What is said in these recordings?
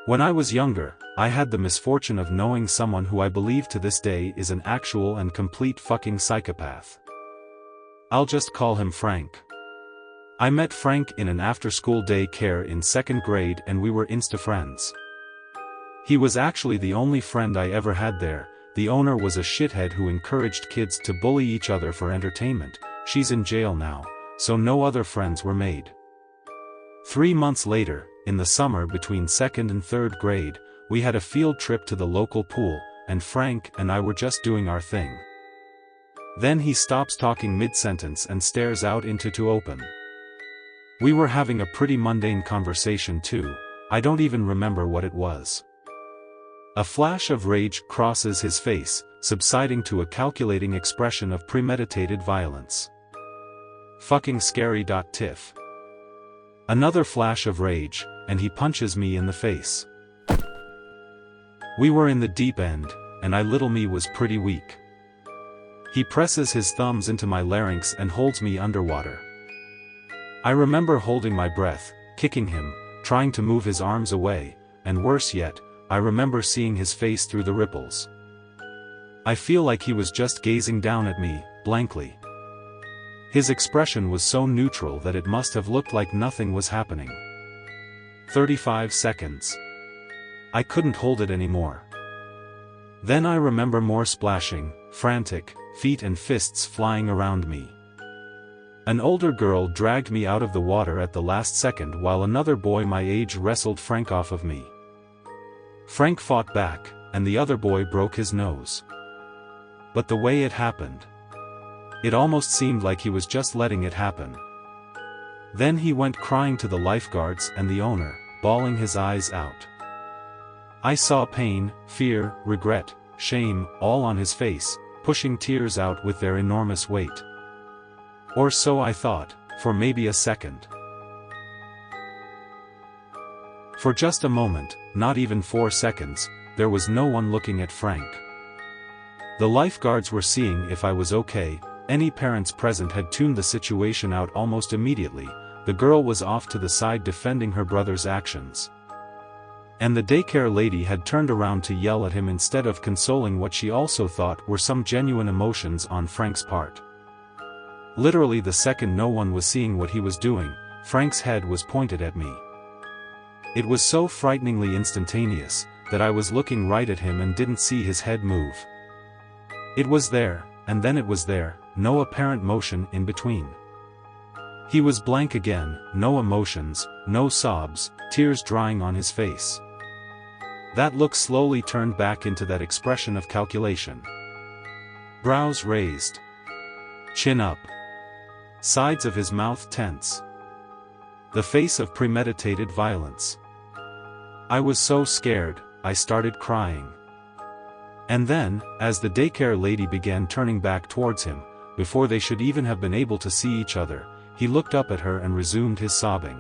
When I was younger, I had the misfortune of knowing someone who I believe to this day is an actual and complete fucking psychopath. I'll just call him Frank. I met Frank in an after-school day care in 2nd grade and we were insta-friends. He was actually the only friend I ever had there. The owner was a shithead who encouraged kids to bully each other for entertainment. She's in jail now, so no other friends were made. 3 months later, in the summer between 2nd and 3rd grade, we had a field trip to the local pool, and Frank and I were just doing our thing. Then he stops talking mid-sentence and stares out into to open. We were having a pretty mundane conversation too. I don't even remember what it was. A flash of rage crosses his face, subsiding to a calculating expression of premeditated violence. Fucking scary. Tiff. Another flash of rage, and he punches me in the face. We were in the deep end, and little me was pretty weak. He presses his thumbs into my larynx and holds me underwater. I remember holding my breath, kicking him, trying to move his arms away, and worse yet, I remember seeing his face through the ripples. I feel like he was just gazing down at me, blankly. His expression was so neutral that it must have looked like nothing was happening. 35 seconds. I couldn't hold it anymore. Then I remember more splashing, frantic, feet and fists flying around me. An older girl dragged me out of the water at the last second while another boy my age wrestled Frank off of me. Frank fought back, and the other boy broke his nose. But the way it happened, it almost seemed like he was just letting it happen. Then he went crying to the lifeguards and the owner, bawling his eyes out. I saw pain, fear, regret, shame, all on his face, pushing tears out with their enormous weight. Or so I thought, for maybe a second. For just a moment, not even 4 seconds, there was no one looking at Frank. The lifeguards were seeing if I was okay. Any parents present had tuned the situation out almost immediately. The girl was off to the side defending her brother's actions. And the daycare lady had turned around to yell at him instead of consoling what she also thought were some genuine emotions on Frank's part. Literally the second no one was seeing what he was doing, Frank's head was pointed at me. It was so frighteningly instantaneous, that I was looking right at him and didn't see his head move. It was there, and then it was there, no apparent motion in between. He was blank again, no emotions, no sobs, tears drying on his face. That look slowly turned back into that expression of calculation. Brows raised. Chin up. Sides of his mouth tense. The face of premeditated violence. I was so scared, I started crying. And then, as the daycare lady began turning back towards him, before they should even have been able to see each other, he looked up at her and resumed his sobbing.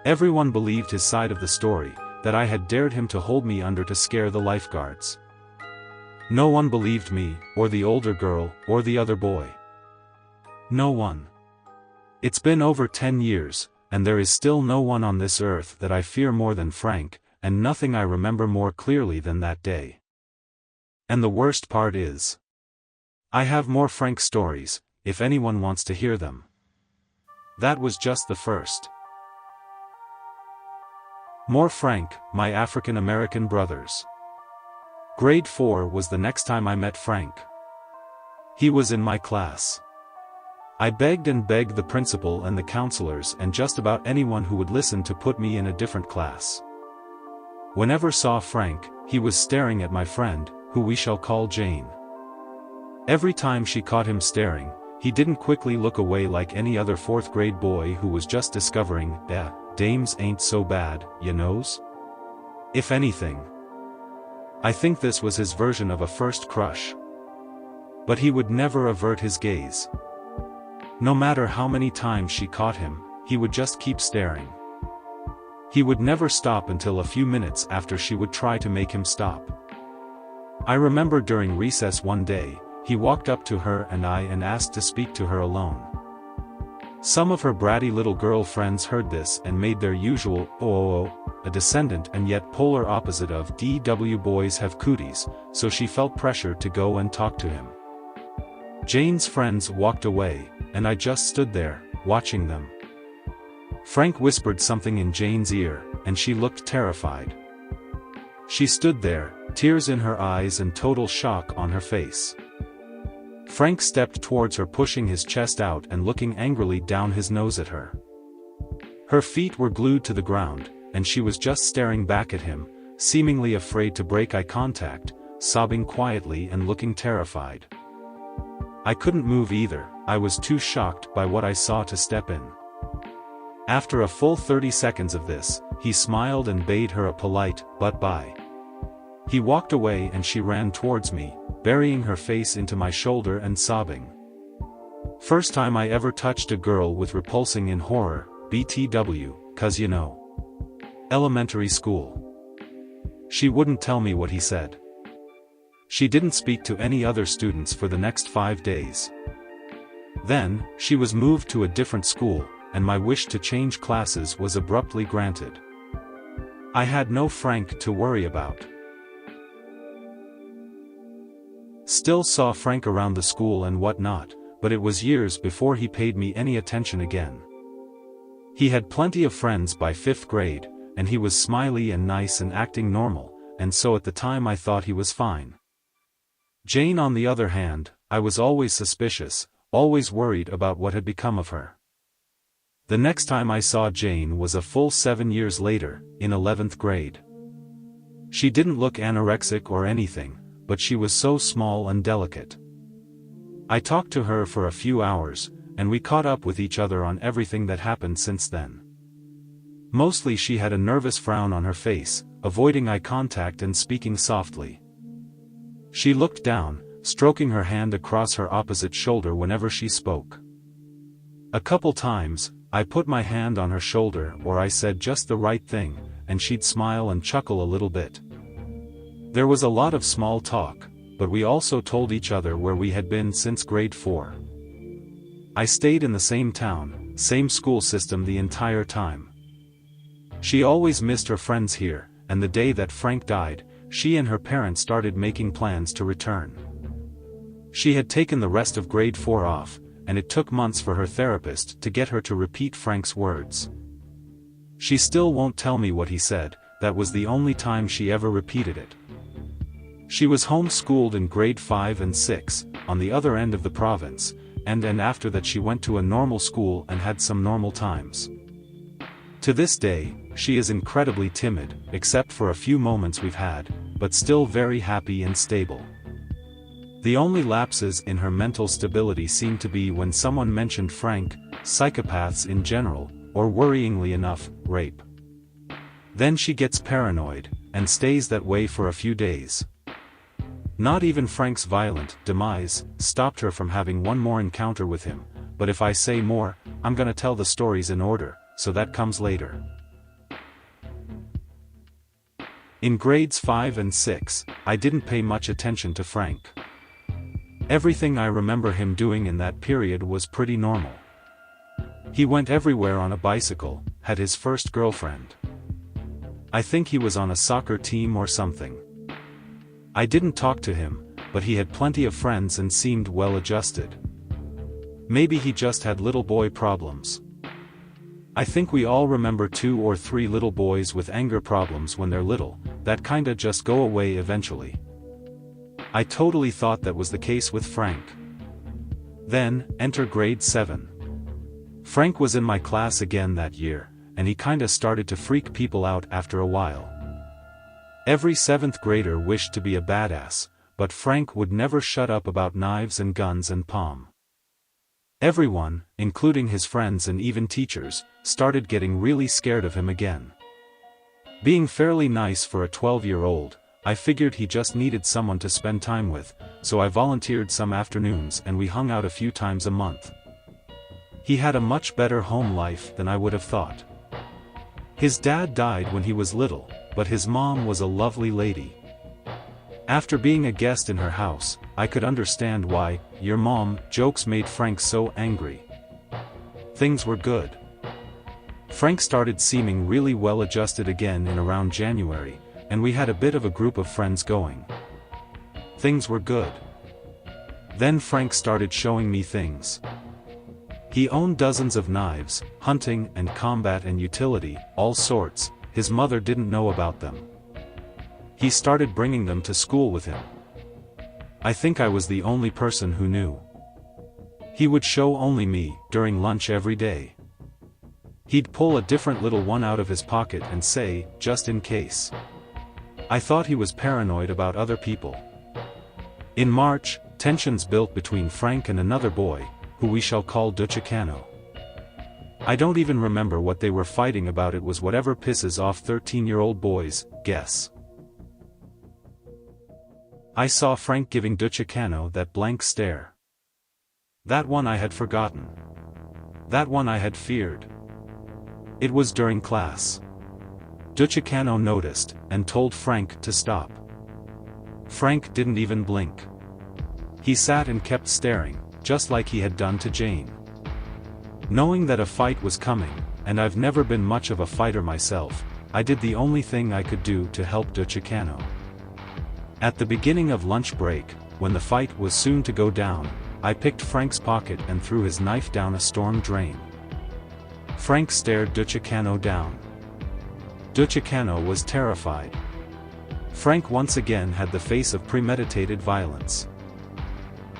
Everyone believed his side of the story, that I had dared him to hold me under to scare the lifeguards. No one believed me, or the older girl, or the other boy. No one. It's been over 10 years, and there is still no one on this earth that I fear more than Frank, and nothing I remember more clearly than that day. And the worst part is, I have more Frank stories, if anyone wants to hear them. That was just the first. More Frank, my African American brothers. Grade 4 was the next time I met Frank. He was in my class. I begged and begged the principal and the counselors and just about anyone who would listen to put me in a different class. Whenever saw Frank, he was staring at my friend, who we shall call Jane. Every time she caught him staring, he didn't quickly look away like any other 4th grade boy who was just discovering, dames ain't so bad, ya knows? If anything. I think this was his version of a first crush. But he would never avert his gaze. No matter how many times she caught him, he would just keep staring. He would never stop until a few minutes after she would try to make him stop. I remember during recess one day, he walked up to her and asked to speak to her alone. Some of her bratty little girl friends heard this and made their usual, "Oh," a descendant and yet polar opposite of DW boys have cooties, so she felt pressure to go and talk to him. Jane's friends walked away, and I just stood there, watching them. Frank whispered something in Jane's ear, and she looked terrified. She stood there, tears in her eyes and total shock on her face. Frank stepped towards her, pushing his chest out and looking angrily down his nose at her. Her feet were glued to the ground, and she was just staring back at him, seemingly afraid to break eye contact, sobbing quietly and looking terrified. I couldn't move either, I was too shocked by what I saw to step in. After a full 30 seconds of this, he smiled and bade her a polite, "But bye." He walked away and she ran towards me, burying her face into my shoulder and sobbing. First time I ever touched a girl with repulsing in horror, BTW, 'cause you know. Elementary school. She wouldn't tell me what he said. She didn't speak to any other students for the next 5 days. Then, she was moved to a different school, and my wish to change classes was abruptly granted. I had no Frank to worry about. Still saw Frank around the school and whatnot, but it was years before he paid me any attention again. He had plenty of friends by 5th grade, and he was smiley and nice and acting normal, and so at the time I thought he was fine. Jane, on the other hand, I was always suspicious, always worried about what had become of her. The next time I saw Jane was a full 7 years later, in 11th grade. She didn't look anorexic or anything, but she was so small and delicate. I talked to her for a few hours, and we caught up with each other on everything that happened since then. Mostly she had a nervous frown on her face, avoiding eye contact and speaking softly. She looked down, stroking her hand across her opposite shoulder whenever she spoke. A couple times, I put my hand on her shoulder or I said just the right thing, and she'd smile and chuckle a little bit. There was a lot of small talk, but we also told each other where we had been since grade 4. I stayed in the same town, same school system the entire time. She always missed her friends here, and the day that Frank died, she and her parents started making plans to return. She had taken the rest of grade 4 off, and it took months for her therapist to get her to repeat Frank's words. She still won't tell me what he said, that was the only time she ever repeated it. She was homeschooled in grade 5 and 6, on the other end of the province, and after that she went to a normal school and had some normal times. To this day, she is incredibly timid, except for a few moments we've had, but still very happy and stable. The only lapses in her mental stability seem to be when someone mentioned Frank, psychopaths in general, or worryingly enough, rape. Then she gets paranoid, and stays that way for a few days. Not even Frank's violent demise stopped her from having one more encounter with him, but if I say more, I'm gonna tell the stories in order, so that comes later. In grades 5 and 6, I didn't pay much attention to Frank. Everything I remember him doing in that period was pretty normal. He went everywhere on a bicycle, had his first girlfriend. I think he was on a soccer team or something. I didn't talk to him, but he had plenty of friends and seemed well adjusted. Maybe he just had little boy problems. I think we all remember 2 or 3 little boys with anger problems when they're little, that kinda just go away eventually. I totally thought that was the case with Frank. Then, enter grade 7. Frank was in my class again that year, and he kinda started to freak people out after a while. Every 7th grader wished to be a badass, but Frank would never shut up about knives and guns and pom. Everyone, including his friends and even teachers, started getting really scared of him again. Being fairly nice for a 12-year-old, I figured he just needed someone to spend time with, so I volunteered some afternoons and we hung out a few times a month. He had a much better home life than I would have thought. His dad died when he was little, but his mom was a lovely lady. After being a guest in her house, I could understand why "your mom" jokes made Frank so angry. Things were good. Frank started seeming really well adjusted again in around January, and we had a bit of a group of friends going. Things were good. Then Frank started showing me things. He owned dozens of knives, hunting and combat and utility, all sorts. His mother didn't know about them. He started bringing them to school with him. I think I was the only person who knew. He would show only me, during lunch every day. He'd pull a different little one out of his pocket and say, just in case. I thought he was paranoid about other people. In March, tensions built between Frank and another boy, who we shall call Duchicano. I don't even remember what they were fighting about. It was whatever pisses off 13-year-old boys, guess. I saw Frank giving Duchicano that blank stare. That one I had forgotten. That one I had feared. It was during class. Duchicano noticed, and told Frank to stop. Frank didn't even blink. He sat and kept staring, just like he had done to Jane. Knowing that a fight was coming, and I've never been much of a fighter myself, I did the only thing I could do to help Duchicano. At the beginning of lunch break, when the fight was soon to go down, I picked Frank's pocket and threw his knife down a storm drain. Frank stared Duchicano down. Duchicano was terrified. Frank once again had the face of premeditated violence.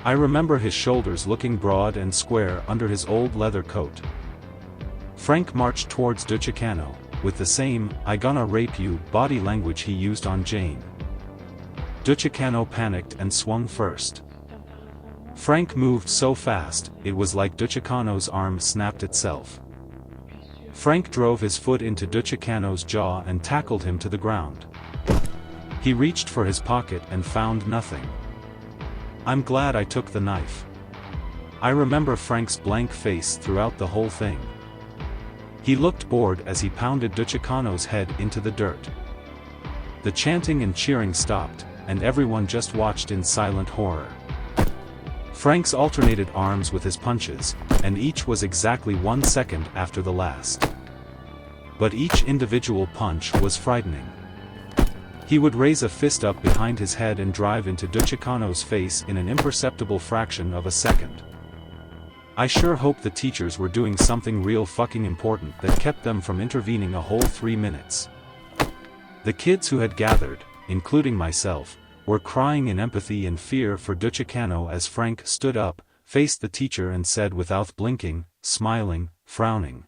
I remember his shoulders looking broad and square under his old leather coat. Frank marched towards Duchicano, with the same, "I gonna rape you" body language he used on Jane. Duchicano panicked and swung first. Frank moved so fast, it was like Duchicano's arm snapped itself. Frank drove his foot into Duchicano's jaw and tackled him to the ground. He reached for his pocket and found nothing. I'm glad I took the knife. I remember Frank's blank face throughout the whole thing. He looked bored as he pounded Duchicano's head into the dirt. The chanting and cheering stopped, and everyone just watched in silent horror. Frank's alternated arms with his punches, and each was exactly 1 second after the last. But each individual punch was frightening. He would raise a fist up behind his head and drive into Duchicano's face in an imperceptible fraction of a second. I sure hope the teachers were doing something real fucking important that kept them from intervening a whole 3 minutes. The kids who had gathered, including myself, were crying in empathy and fear for Duchicano as Frank stood up, faced the teacher and said without blinking, smiling, frowning,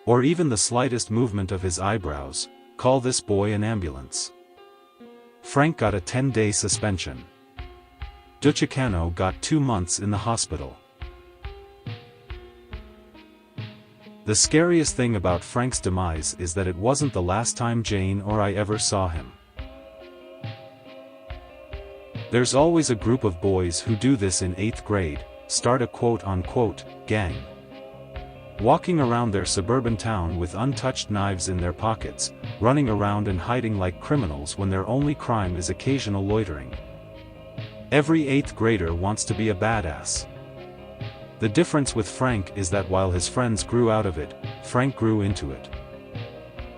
or even the slightest movement of his eyebrows, "Call this boy an ambulance." Frank got a 10-day suspension. Duchicano got 2 months in the hospital. The scariest thing about Frank's demise is that it wasn't the last time Jane or I ever saw him. There's always a group of boys who do this in 8th grade, start a quote-unquote gang. Walking around their suburban town with untouched knives in their pockets, running around and hiding like criminals when their only crime is occasional loitering. Every 8th grader wants to be a badass. The difference with Frank is that while his friends grew out of it, Frank grew into it.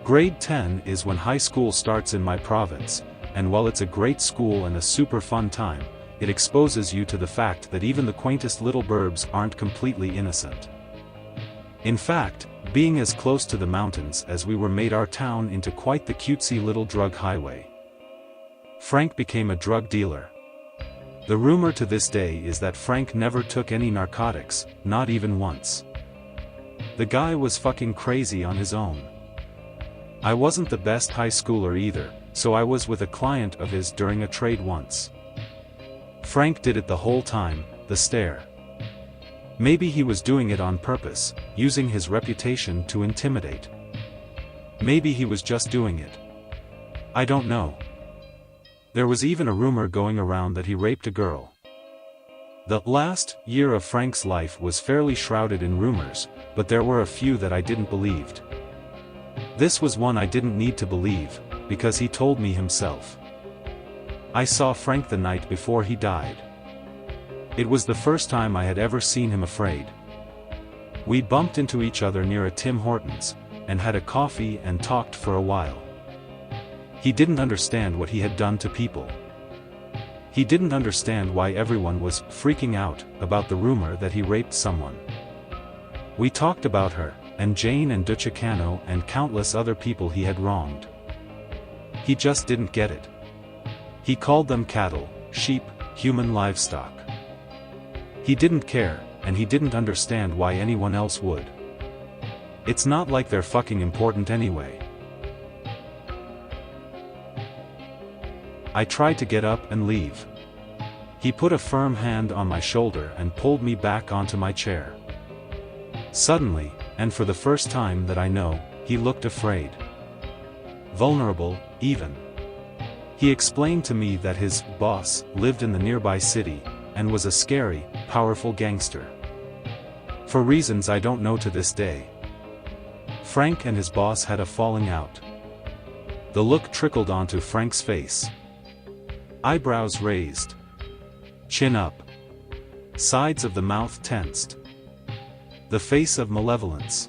Grade 10 is when high school starts in my province, and while it's a great school and a super fun time, it exposes you to the fact that even the quaintest little burbs aren't completely innocent. In fact, being as close to the mountains as we were made our town into quite the cutesy little drug highway. Frank became a drug dealer. The rumor to this day is that Frank never took any narcotics, not even once. The guy was fucking crazy on his own. I wasn't the best high schooler either, so I was with a client of his during a trade once. Frank did it the whole time, the stare. Maybe he was doing it on purpose, using his reputation to intimidate. Maybe he was just doing it. I don't know. There was even a rumor going around that he raped a girl. The last year of Frank's life was fairly shrouded in rumors, but there were a few that I didn't believe. This was one I didn't need to believe, because he told me himself. I saw Frank the night before he died. It was the first time I had ever seen him afraid. We bumped into each other near a Tim Hortons, and had a coffee and talked for a while. He didn't understand what he had done to people. He didn't understand why everyone was freaking out about the rumor that he raped someone. We talked about her, and Jane and Duchicano and countless other people he had wronged. He just didn't get it. He called them cattle, sheep, human livestock. He didn't care, and he didn't understand why anyone else would. It's not like they're fucking important anyway. I tried to get up and leave. He put a firm hand on my shoulder and pulled me back onto my chair. Suddenly, and for the first time that I know, he looked afraid. Vulnerable, even. He explained to me that his boss lived in the nearby city, and was a scary, powerful gangster. For reasons I don't know to this day. Frank and his boss had a falling out. The look trickled onto Frank's face. Eyebrows raised. Chin up. Sides of the mouth tensed. The face of malevolence.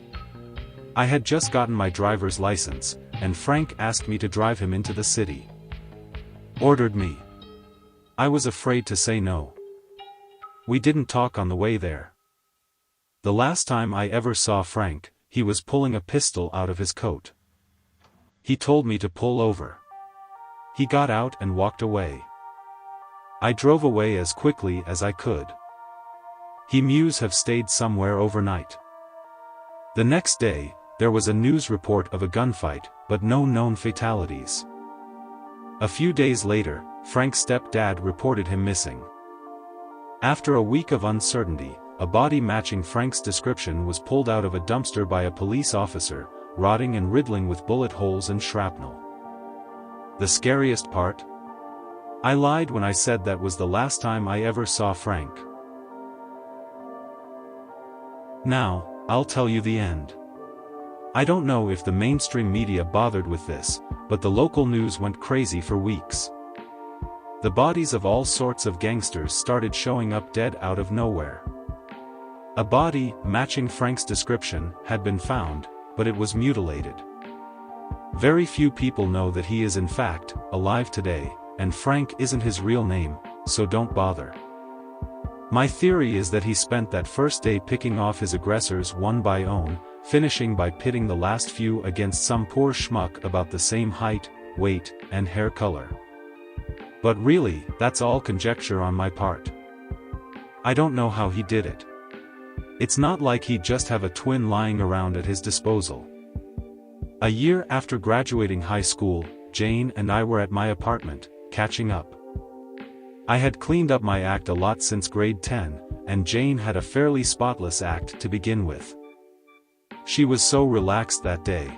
I had just gotten my driver's license, and Frank asked me to drive him into the city. Ordered me. I was afraid to say no. We didn't talk on the way there. The last time I ever saw Frank, he was pulling a pistol out of his coat. He told me to pull over. He got out and walked away. I drove away as quickly as I could. He must have stayed somewhere overnight. The next day, there was a news report of a gunfight, but no known fatalities. A few days later, Frank's stepdad reported him missing. After a week of uncertainty, a body matching Frank's description was pulled out of a dumpster by a police officer, rotting and riddling with bullet holes and shrapnel. The scariest part? I lied when I said that was the last time I ever saw Frank. Now, I'll tell you the end. I don't know if the mainstream media bothered with this, but the local news went crazy for weeks. The bodies of all sorts of gangsters started showing up dead out of nowhere. A body, matching Frank's description, had been found, but it was mutilated. Very few people know that he is in fact alive today, and Frank isn't his real name, so don't bother. My theory is that he spent that first day picking off his aggressors one by one, finishing by pitting the last few against some poor schmuck about the same height, weight, and hair color. But really, that's all conjecture on my part. I don't know how he did it. It's not like he'd just have a twin lying around at his disposal. A year after graduating high school, Jane and I were at my apartment, catching up. I had cleaned up my act a lot since grade 10, and Jane had a fairly spotless act to begin with. She was so relaxed that day.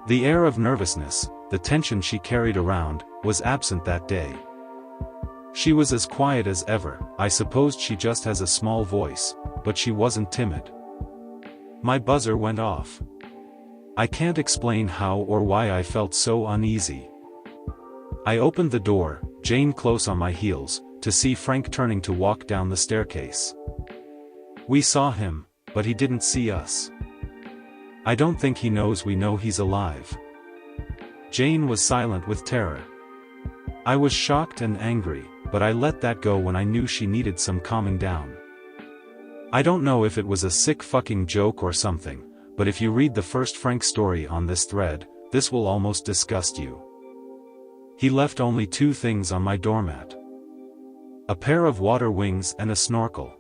The air of nervousness, the tension she carried around, was absent that day. She was as quiet as ever. I supposed she just has a small voice, but she wasn't timid. My buzzer went off. I can't explain how or why I felt so uneasy. I opened the door, Jane close on my heels, to see Frank turning to walk down the staircase. We saw him, but he didn't see us. I don't think he knows we know he's alive. Jane was silent with terror. I was shocked and angry, but I let that go when I knew she needed some calming down. I don't know if it was a sick fucking joke or something, but if you read the first Frank story on this thread, this will almost disgust you. He left only two things on my doormat. A pair of water wings and a snorkel.